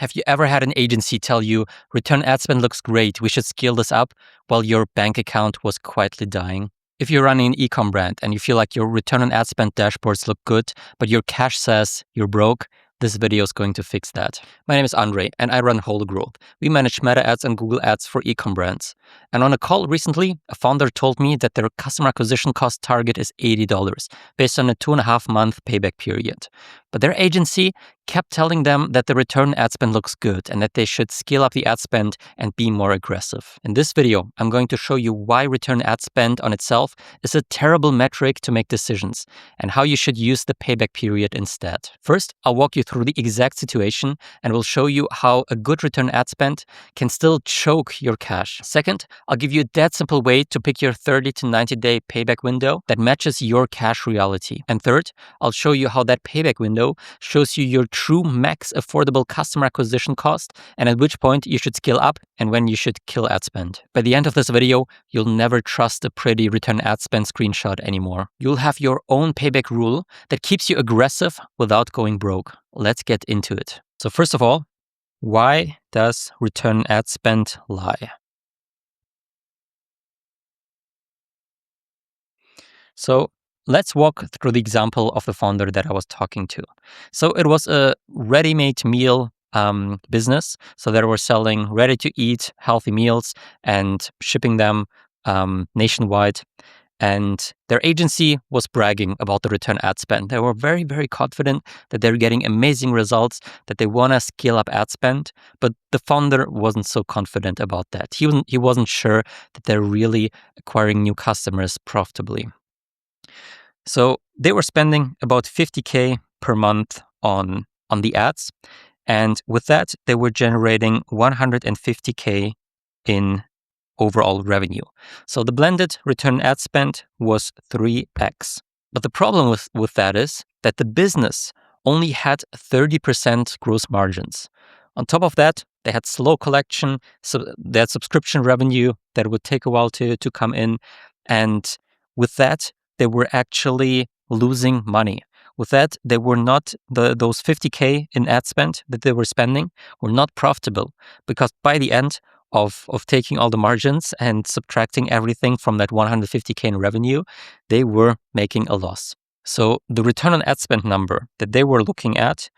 Have you ever had an agency tell you, return ad spend looks great, we should scale this up, while your bank account was quietly dying? If you're running an e-com brand and you feel like your return on ad spend dashboards look good, but your cash says you're broke, this video is going to fix that. My name is Andre and I run Whole Growth. We manage Meta ads and Google ads for e-com brands. And on a call recently, a founder told me that their customer acquisition cost target is $80 based on a 2.5-month payback period. But their agency kept telling them that the return ad spend looks good and that they should scale up the ad spend and be more aggressive. In this video, I'm going to show you why return ad spend on itself is a terrible metric to make decisions and how you should use the payback period instead. First, I'll walk you through the exact situation and will show you how a good return ad spend can still choke your cash. Second, I'll give you a dead simple way to pick your 30 to 90-day payback window that matches your cash reality. And third, I'll show you how that payback window shows you your true max affordable customer acquisition cost and at which point you should scale up and when you should kill ad spend. By the end of this video, you'll never trust a pretty return ad spend screenshot anymore. You'll have your own payback rule that keeps you aggressive without going broke. Let's get into it. So first of all, why does return ad spend lie? So let's walk through the example of the founder that I was talking to. So it was a ready-made meal business. So they were selling ready-to-eat healthy meals and shipping them nationwide. And their agency was bragging about the return ad spend. They were very, very confident that they're getting amazing results, that they want to scale up ad spend. But the founder wasn't so confident about that. He wasn't sure that they're really acquiring new customers profitably. So they were spending about $50K per month on the ads. And with that, they were generating $150K in overall revenue. So the blended return ad spend was 3x. But the problem with that is that the business only had 30% gross margins. On top of that, they had slow collection, so they had subscription revenue that would take a while to come in. And with that, they were actually losing money. With that, they were not, those $50K in ad spend that they were spending were not profitable because by the end of taking all the margins and subtracting everything from that $150K in revenue, they were making a loss. So the return on ad spend number that they were looking at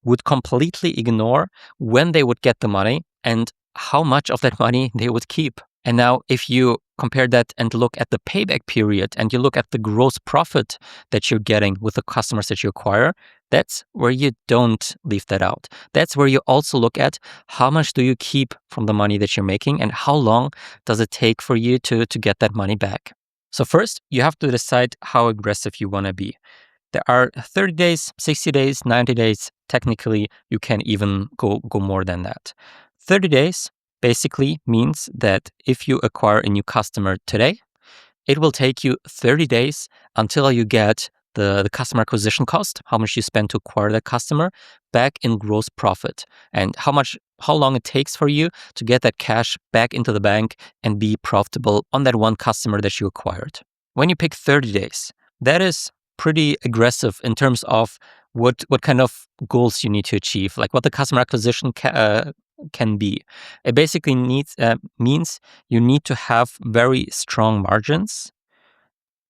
would completely ignore when they would get the money and how much of that money they would keep. And now if you compare that and look at the payback period and you look at the gross profit that you're getting with the customers that you acquire, that's where you don't leave that out. That's where you also look at how much do you keep from the money that you're making and how long does it take for you to get that money back. So first, you have to decide how aggressive you want to be. There are 30 days, 60 days, 90 days. Technically, you can even go more than that. 30 days basically means that if you acquire a new customer today, it will take you 30 days until you get the customer acquisition cost, how much you spend to acquire that customer, back in gross profit, and how long it takes for you to get that cash back into the bank and be profitable on that one customer that you acquired. When you pick 30 days, that is pretty aggressive in terms of what kind of goals you need to achieve, like what the customer acquisition can be. It basically means you need to have very strong margins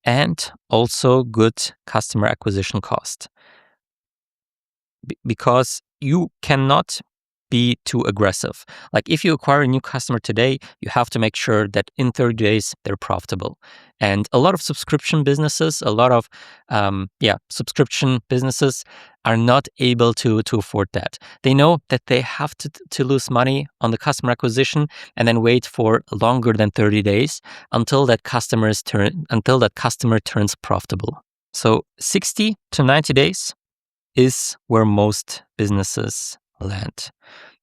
and also good customer acquisition cost. Because you cannot be too aggressive. Like if you acquire a new customer today, you have to make sure that in 30 days they're profitable. And a lot of subscription businesses, subscription businesses are not able to afford that. They know that they have to lose money on the customer acquisition and then wait for longer than 30 days until that customer turns profitable. So 60 to 90 days is where most businesses land.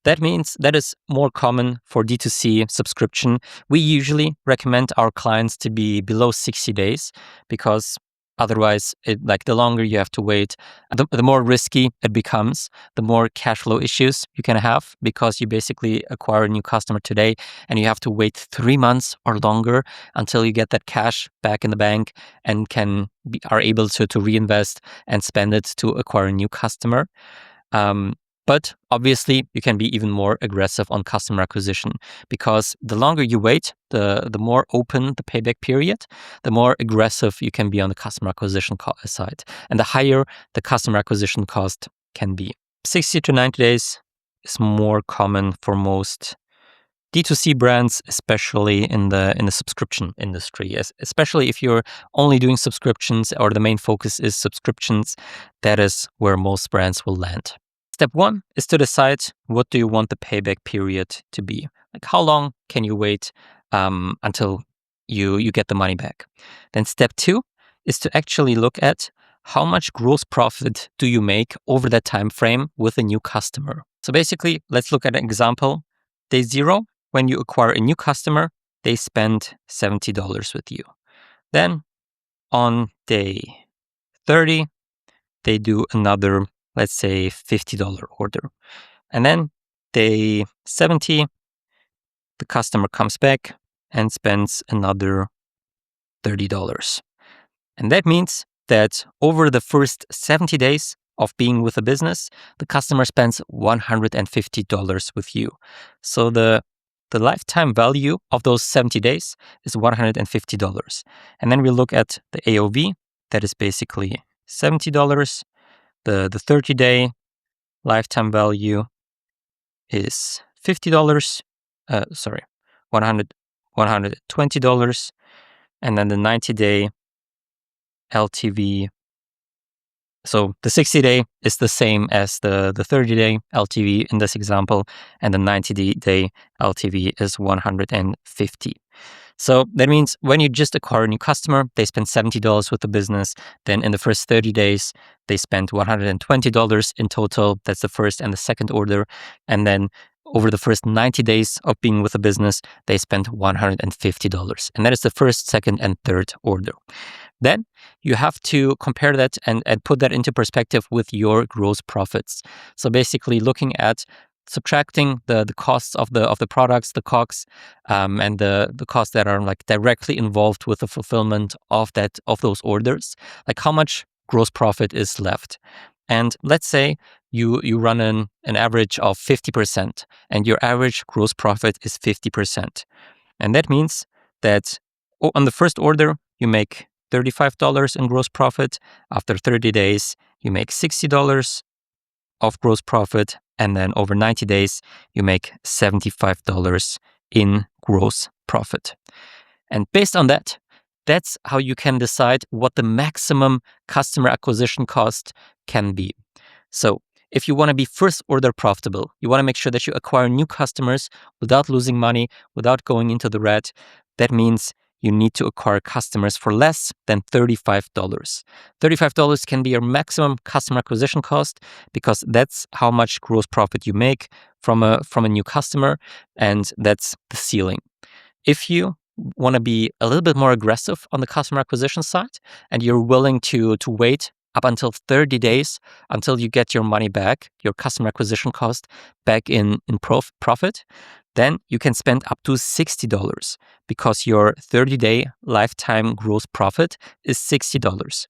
That means that is more common for D2C subscription. We usually recommend our clients to be below 60 days because otherwise, the longer you have to wait, the more risky it becomes, the more cash flow issues you can have because you basically acquire a new customer today and you have to wait 3 months or longer until you get that cash back in the bank and are able to reinvest and spend it to acquire a new customer. But obviously, you can be even more aggressive on customer acquisition, because the longer you wait, the more open the payback period, the more aggressive you can be on the customer acquisition side, and the higher the customer acquisition cost can be. 60 to 90 days is more common for most D2C brands, especially in the subscription industry. Especially if you're only doing subscriptions or the main focus is subscriptions, that is where most brands will land. Step 1 is to decide, what do you want the payback period to be? Like, how long can you wait until you get the money back? Then step 2 is to actually look at how much gross profit do you make over that time frame with a new customer. So basically, let's look at an example. Day 0, when you acquire a new customer, they spend $70 with you. Then on day 30, they do another, let's say, $50 order. And then day 70, the customer comes back and spends another $30. And that means that over the first 70 days of being with a business, the customer spends $150 with you. So the lifetime value of those 70 days is $150. And then we look at the AOV, that is basically $70. The 30-day lifetime value is $50. $120. And then the 90-day LTV. So the 60-day is the same as the 30-day LTV in this example, and the 90-day LTV is 150. So that means when you just acquire a new customer, they spend $70 with the business. Then in the first 30 days, they spend $120 in total. That's the first and the second order. And then over the first 90 days of being with the business, they spend $150. And that is the first, second, and third order. Then you have to compare that and put that into perspective with your gross profits. So basically looking at subtracting the costs of the products, the COGS, and the costs that are like directly involved with the fulfillment of those orders, like how much gross profit is left. And let's say you run an average of 50%, and your average gross profit is 50%. And that means that on the first order, you make $35 in gross profit. After 30 days, you make $60 of gross profit. And then over 90 days, you make $75 in gross profit. And based on that, that's how you can decide what the maximum customer acquisition cost can be. So if you want to be first order profitable, you want to make sure that you acquire new customers without losing money, without going into the red. That means you need to acquire customers for less than $35. $35 can be your maximum customer acquisition cost, because that's how much gross profit you make from a new customer, and that's the ceiling. If you want to be a little bit more aggressive on the customer acquisition side, and you're willing to wait up until 30 days until you get your money back, your customer acquisition cost back in profit, then you can spend up to $60, because your 30-day lifetime gross profit is $60.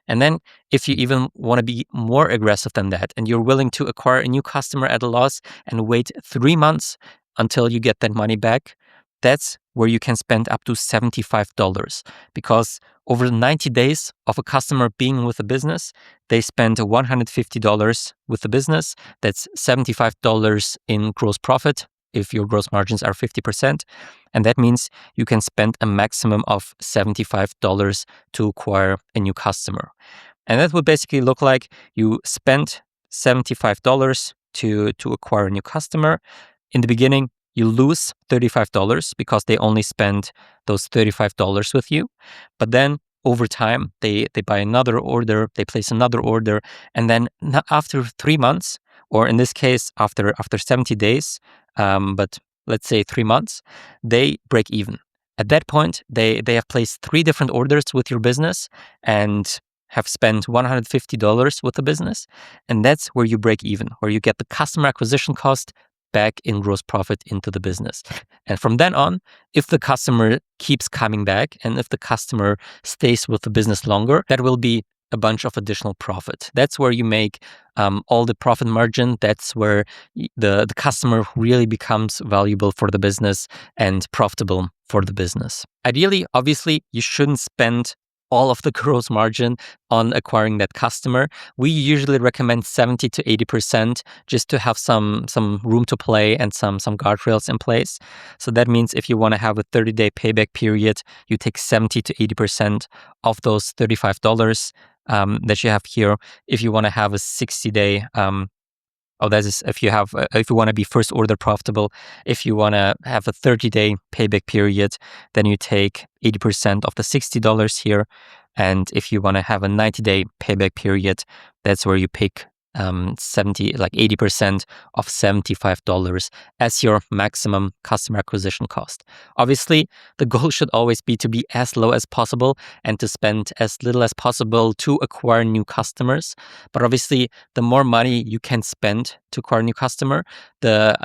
And then if you even want to be more aggressive than that, and you're willing to acquire a new customer at a loss and wait 3 months until you get that money back, that's where you can spend up to $75, because over 90 days of a customer being with a business, they spend $150 with the business. That's $75 in gross profit if your gross margins are 50%. And that means you can spend a maximum of $75 to acquire a new customer. And that would basically look like you spend $75 to acquire a new customer. In the beginning, you lose $35 because they only spend those $35 with you. But then over time, they buy another order, they place another order, and then after 3 months, or in this case, after 70 days, but let's say 3 months, they break even. At that point, they have placed 3 different orders with your business and have spent $150 with the business. And that's where you break even, where you get the customer acquisition cost back in gross profit into the business. And from then on, if the customer keeps coming back and if the customer stays with the business longer, that will be a bunch of additional profit. That's where you make all the profit margin. That's where the customer really becomes valuable for the business and profitable for the business. Ideally, obviously, you shouldn't spend all of the gross margin on acquiring that customer. We usually recommend 70 to 80% just to have some room to play and some guardrails in place. So that means if you want to have a 30-day payback period, you take 70 to 80% of those $35 that you have here. If you want to have a 60-day that is if you want to be first order profitable. If you want to have a 30-day payback period, then you take 80% of the $60 here. And if you want to have a 90-day payback period, that's where you pick 80% of $75 as your maximum customer acquisition cost. Obviously, the goal should always be to be as low as possible and to spend as little as possible to acquire new customers. But obviously, the more money you can spend to acquire a new customer, the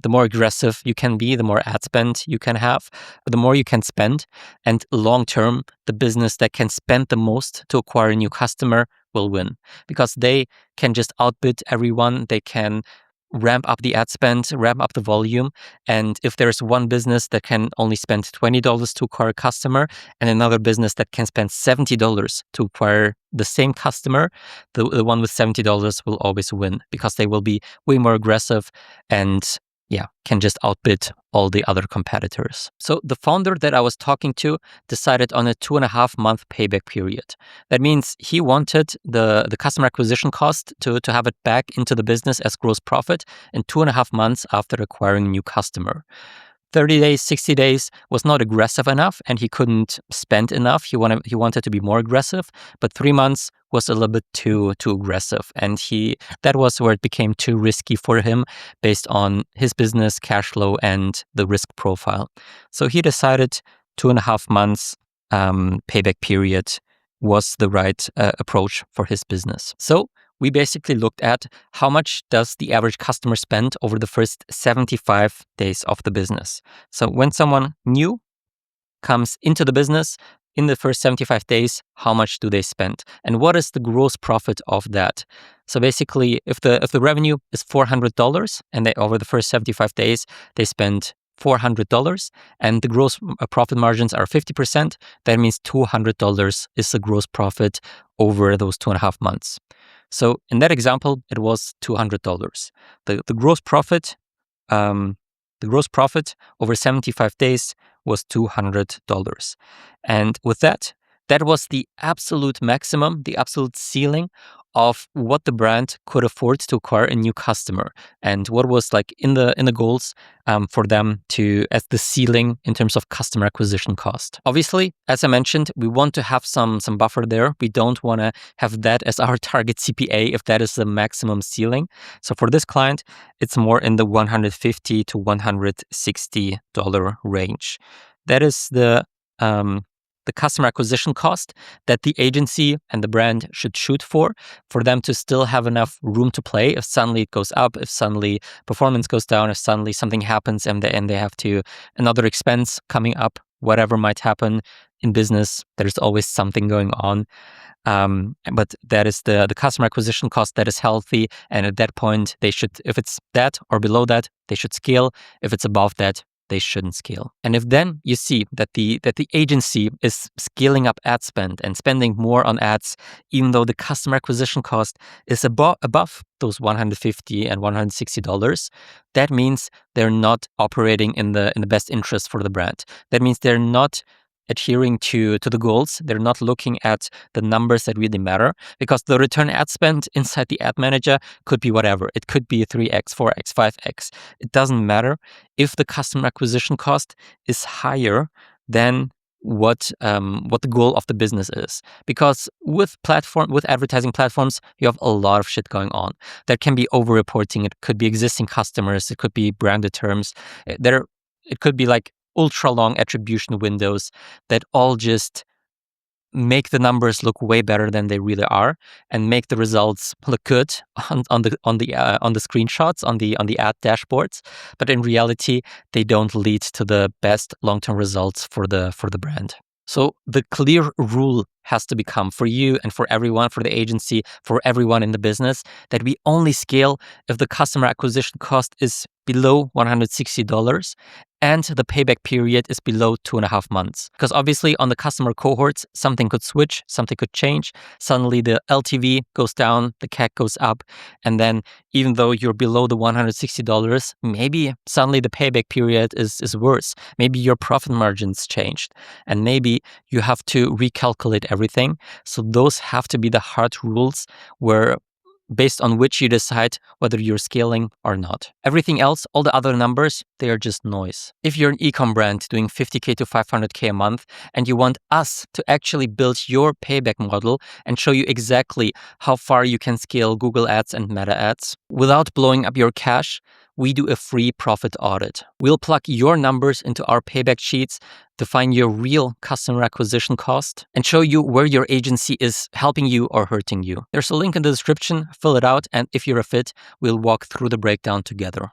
more aggressive you can be, the more ad spend you can have, the more you can spend. And long term, the business that can spend the most to acquire a new customer will win, because they can just outbid everyone. They can ramp up the ad spend, ramp up the volume. And if there's one business that can only spend $20 to acquire a customer and another business that can spend $70 to acquire the same customer, the one with $70 will always win, because they will be way more aggressive and can just outbid all the other competitors. So the founder that I was talking to decided on a 2.5-month payback period. That means he wanted the customer acquisition cost to have it back into the business as gross profit in 2.5 months after acquiring a new customer. 30 days, 60 days was not aggressive enough, and he couldn't spend enough. He wanted to be more aggressive, but 3 months was a little bit too aggressive, and that was where it became too risky for him based on his business cash flow and the risk profile. So he decided 2.5 months payback period was the right approach for his business. So we basically looked at how much does the average customer spend over the first 75 days of the business. So when someone new comes into the business, in the first 75 days, how much do they spend? And what is the gross profit of that? So basically, if the revenue is $400 and they over the first 75 days, they spend $400 and the gross profit margins are 50%, that means $200 is the gross profit over those 2.5 months. So in that example, it was $200. The gross profit, over 75 days was $200. And with that was the absolute maximum, the absolute ceiling of what the brand could afford to acquire a new customer, and what was like in the goals for them to as the ceiling in terms of customer acquisition cost. Obviously, as I mentioned, we want to have some buffer there. We don't want to have that as our target CPA if that is the maximum ceiling. So for this client, it's more in the $150 to $160 range. That is the customer acquisition cost that the agency and the brand should shoot for them to still have enough room to play if suddenly it goes up, if suddenly performance goes down, if suddenly something happens and they have to another expense coming up, whatever might happen in business, there's always something going on. But that is the customer acquisition cost that is healthy, and at that point they should, if it's that or below that, they should scale. If it's above that, they shouldn't scale. And if then you see that the agency is scaling up ad spend and spending more on ads, even though the customer acquisition cost is above those $150 and $160, that means they're not operating in the best interest for the brand. That means they're not adhering to the goals. They're not looking at the numbers that really matter, because the return ad spend inside the ad manager could be whatever. It could be 3x, 4x, 5x. It doesn't matter if the customer acquisition cost is higher than what the goal of the business is. Because with advertising platforms, you have a lot of shit going on. There can be over-reporting. It could be existing customers. It could be branded terms. It could be like ultra long attribution windows that all just make the numbers look way better than they really are, and make the results look good on the screenshots, on the ad dashboards. But in reality, they don't lead to the best long-term results for the brand. So the clear rule has to become for you and for everyone, for the agency, for everyone in the business, that we only scale if the customer acquisition cost is below $160 and the payback period is below 2.5 months. Because obviously on the customer cohorts, something could switch, something could change. Suddenly the LTV goes down, the CAC goes up. And then even though you're below the $160, maybe suddenly the payback period is worse. Maybe your profit margins changed. And maybe you have to recalculate everything. So those have to be the hard rules where based on which you decide whether you're scaling or not. Everything else, all the other numbers, they are just noise. If you're an e-com brand doing 50K to 500K a month and you want us to actually build your payback model and show you exactly how far you can scale Google Ads and Meta Ads without blowing up your cash, we do a free profit audit. We'll plug your numbers into our payback sheets, define your real customer acquisition cost, and show you where your agency is helping you or hurting you. There's a link in the description, fill it out, and if you're a fit, we'll walk through the breakdown together.